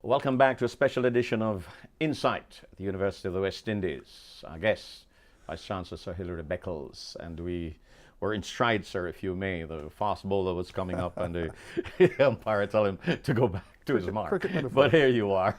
Welcome back to a special edition of Insight at the University of the West Indies. Our guest, Vice Chancellor Sir Hilary Beckles, and we were in stride, sir, if you may. The fast bowler was coming up and the umpire told him to go back to his mark. But here you are.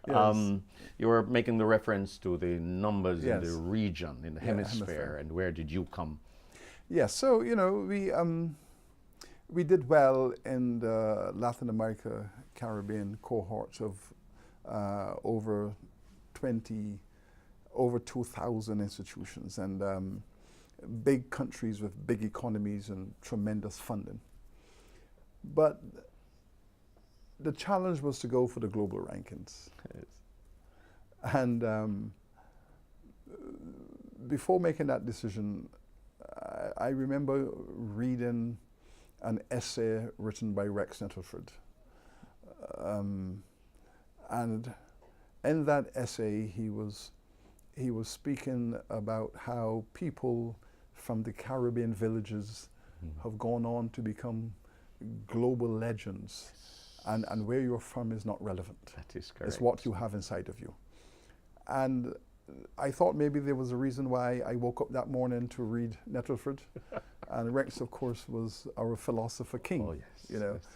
Yes. You were making the reference to the numbers in the region, in the hemisphere, and where did you come? Yes, so, you know, we did well in the Latin America, Caribbean cohorts of over 2,000 institutions and big countries with big economies and tremendous funding. But the challenge was to go for the global rankings. Yes. And before making that decision, I remember reading an essay written by Rex Nettleford. And in that essay, he was speaking about how people from the Caribbean villages have gone on to become global legends. And where you're from is not relevant. That is correct. It's what you have inside of you. And I thought maybe there was a reason why I woke up that morning to read Nettleford. And Rex, of course, was our philosopher king. Oh, yes. You know. Yes.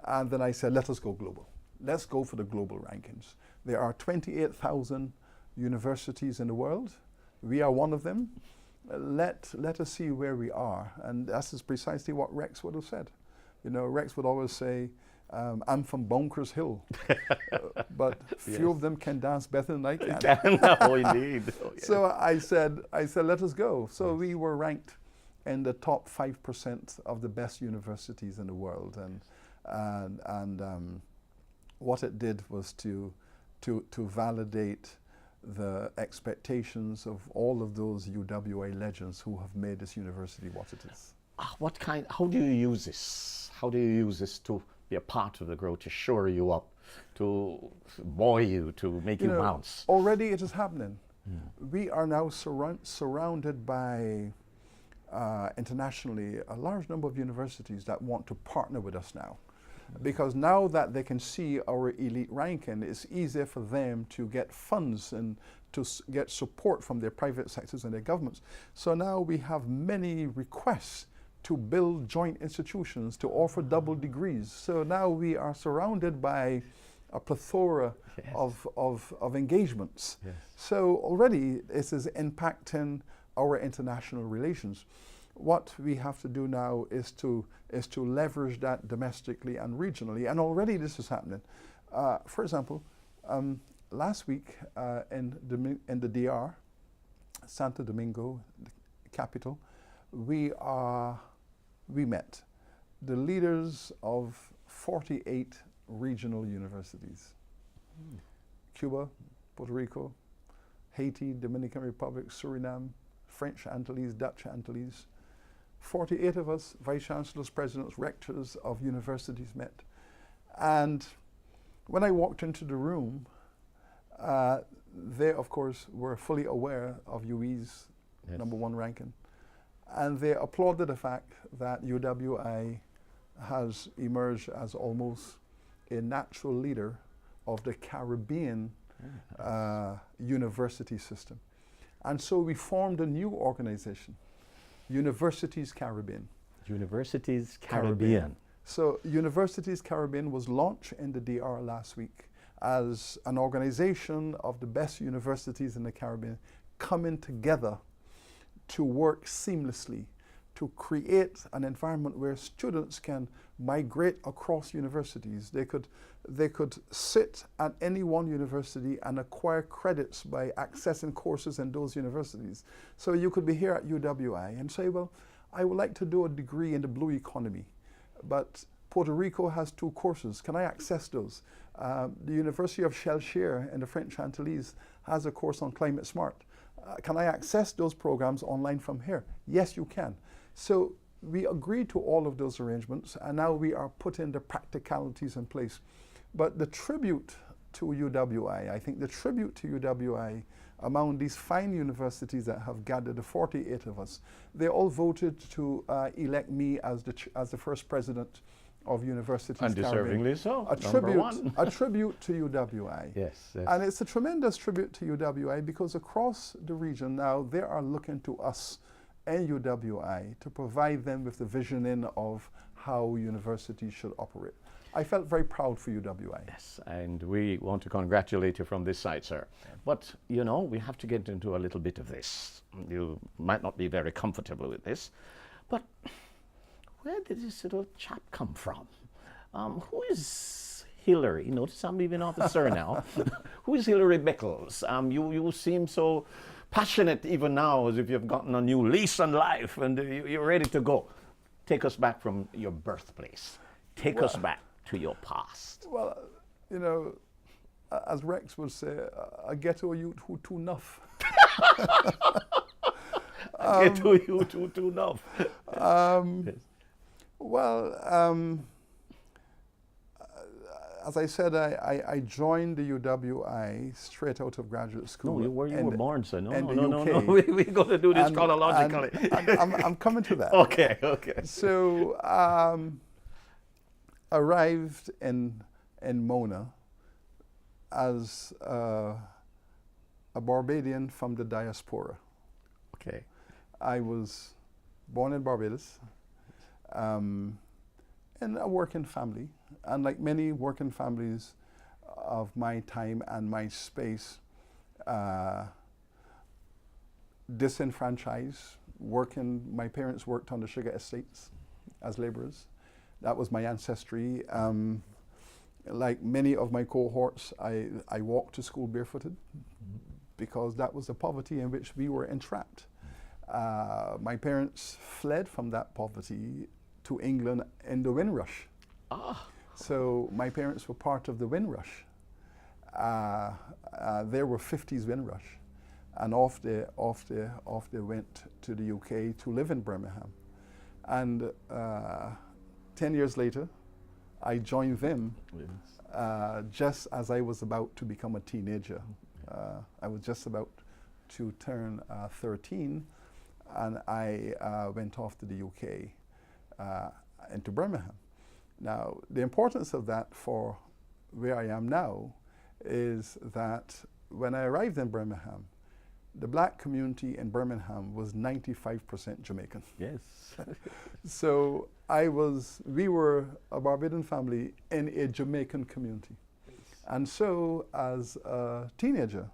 And then I said, let us go global. Let's go for the global rankings. There are 28,000 universities in the world. We are one of them. Let us see where we are. And that is precisely what Rex would have said. You know, Rex would always say, I'm from Bunkers Hill, but few of them can dance better than I can. Oh, indeed. Oh, yes. So I said, let us go. So we were ranked in the top 5% of the best universities in the world, and what it did was to validate the expectations of all of those UWA legends who have made this university what it is. How do you use this? How do you use this to be a part of the growth, to shore you up, to buoy you, to make you bounce? Already it is happening. We are now surrounded by, internationally, a large number of universities that want to partner with us now. Because now that they can see our elite ranking, it's easier for them to get funds and to get support from their private sectors and their governments. So now we have many requests to build joint institutions, to offer double degrees. So now we are surrounded by a plethora of engagements. Yes. So already this is impacting our international relations. What we have to do now is to leverage that domestically and regionally, and already this is happening. For example, last week in the DR, Santo Domingo, the capital, we met the leaders of 48 regional universities. Cuba, Puerto Rico, Haiti, Dominican Republic, Suriname, French Antilles, Dutch Antilles. 48 of us, vice chancellors, presidents, rectors of universities met. And when I walked into the room, they, of course, were fully aware of UWE's #1 ranking. And they applauded the fact that UWI has emerged as almost a natural leader of the Caribbean university system. And so we formed a new organization, Universities Caribbean. Universities Caribbean. So Universities Caribbean was launched in the DR last week as an organization of the best universities in the Caribbean coming together to work seamlessly to create an environment where students can migrate across universities. They could sit at any one university and acquire credits by accessing courses in those universities. So you could be here at UWI and say, well, I would like to do a degree in the blue economy, but Puerto Rico has 2 courses. Can I access those? The University of Shellshire in the French Antilles has a course on climate smart. Can I access those programs online from here? Yes, you can. So we agreed to all of those arrangements, and now we are putting the practicalities in place. But the tribute to UWI, I think the tribute to UWI among these fine universities that have gathered, the 48 of us, they all voted to elect me as the first president of Universities Caribbean. Undeservingly so. A Number tribute, one. a tribute to UWI. Yes, yes. And it's a tremendous tribute to UWI because across the region now they are looking to us and UWI to provide them with the visioning of how universities should operate. I felt very proud for UWI. Yes, and we want to congratulate you from this side, sir. But, you know, we have to get into a little bit of this. You might not be very comfortable with this, but where did this little chap come from? Who is Hilary? Notice I'm leaving off the sir now. Who is Hilary Beckles? You seem so passionate even now, as if you've gotten a new lease on life and you're ready to go. Take us back from your birthplace. Take us back to your past. Well, you know, as Rex would say, a ghetto youth who too enough. A ghetto youth who too enough. Yes. Well, as I said, I joined the UWI straight out of graduate school. No, you were born, sir. No. UK. We're going to do this chronologically. I'm coming to that. Okay, okay. So, arrived in Mona as a Barbadian from the diaspora. Okay. I was born in Barbados, in a working family, and like many working families of my time and my space, disenfranchised, working. My parents worked on the sugar estates as laborers. That was my ancestry. Like many of my cohorts, I walked to school barefooted because that was the poverty in which we were entrapped. My parents fled from that poverty to England in the Windrush. So my parents were part of the Windrush. There were 50s Windrush, and off they went to the UK to live in Birmingham. And 10 years later, I joined them just as I was about to become a teenager. I was just about to turn 13, and I went off to the UK into Birmingham. Now, the importance of that for where I am now is that when I arrived in Birmingham, the black community in Birmingham was 95% Jamaican. Yes. So we were a Barbadian family in a Jamaican community. And so as a teenager,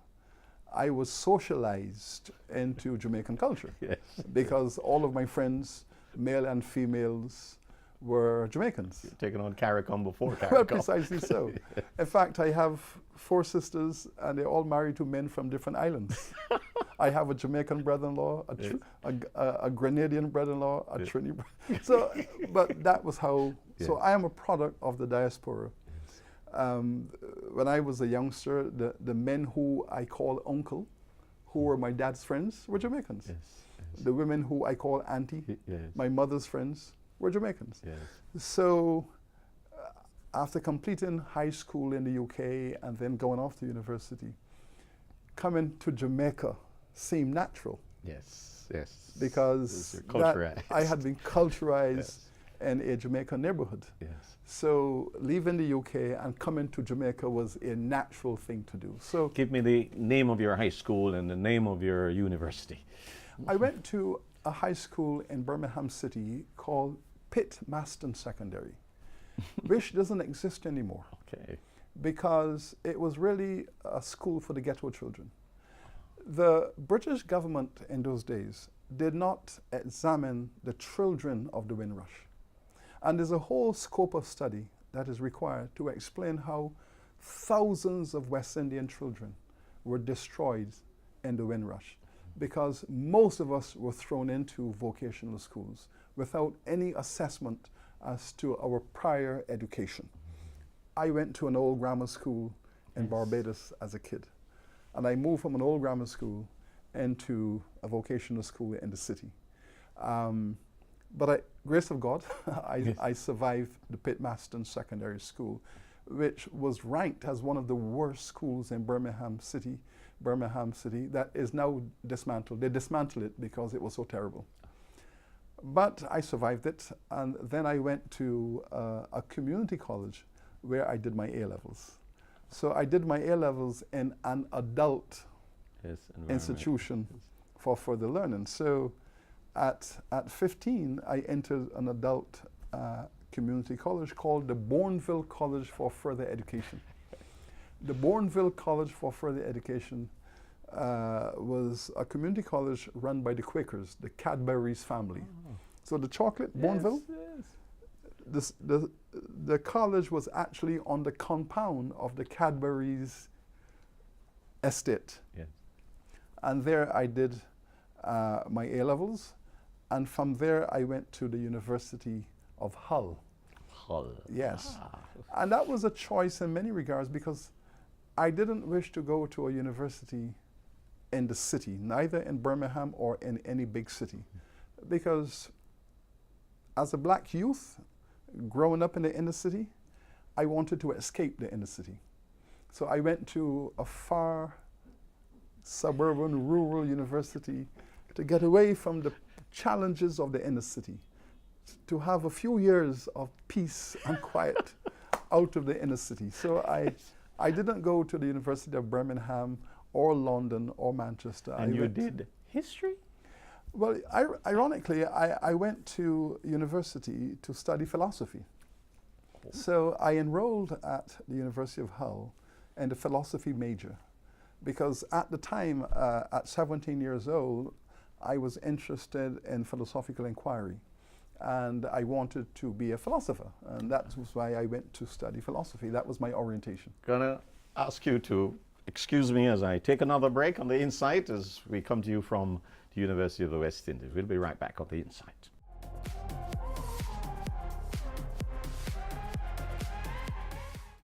I was socialized into Jamaican culture. Yes. Because all of my friends, male and females, were Jamaicans. You're taking on CARICOM before CARICOM. Well, precisely so. In fact, I have 4 sisters, and they're all married to men from different islands. I have a Jamaican brother-in-law, a Grenadian brother-in-law, a Trinidad. So, but that was how. So I am a product of the diaspora. When I was a youngster, the men who I call uncle, who were my dad's friends, were Jamaicans. Yes. The women who I call auntie, my mother's friends, were Jamaicans. Yes. So after completing high school in the UK and then going off to university, coming to Jamaica seemed natural. Yes, yes. Because I had been culturalized in a Jamaican neighborhood. Yes. So leaving the UK and coming to Jamaica was a natural thing to do. So give me the name of your high school and the name of your university. I went to a high school in Birmingham City called Pitt Maston Secondary, which doesn't exist anymore. Okay. Because it was really a school for the ghetto children. The British government in those days did not examine the children of the Windrush. And there's a whole scope of study that is required to explain how thousands of West Indian children were destroyed in the Windrush, because most of us were thrown into vocational schools without any assessment as to our prior education. I went to an old grammar school in Barbados as a kid, and I moved from an old grammar school into a vocational school in the city. But grace of God, I survived the Pitt Maston Secondary School, which was ranked as one of the worst schools in Birmingham City, that is now dismantled. They dismantled it because it was so terrible. But I survived it, and then I went to a community college where I did my A-levels. So I did my A-levels in an adult institution for further learning. So at 15, I entered an adult community college called the Bourneville College for Further Education. The Bourneville College for Further Education was a community college run by the Quakers, the Cadbury's family. Oh. So the chocolate, yes, Bourneville, yes. The college was actually on the compound of the Cadbury's estate. Yes. And there I did my A-levels, and from there I went to the University of Hull. Hull. Yes. Ah. And that was a choice in many regards because I didn't wish to go to a university in the city, neither in Birmingham or in any big city. Because as a black youth, growing up in the inner city, I wanted to escape the inner city. So I went to a far suburban, rural university to get away from the challenges of the inner city, to have a few years of peace and quiet out of the inner city. So I didn't go to the University of Birmingham or London or Manchester. And you did history? Well, ironically, I went to university to study philosophy. Oh. So I enrolled at the University of Hull in the philosophy major because at the time, at 17 years old, I was interested in philosophical inquiry and I wanted to be a philosopher, and that was why I went to study philosophy. That was my orientation. Gonna ask you to excuse me as I take another break on The Insight as we come to you from the University of the West Indies. We'll be right back on The Insight.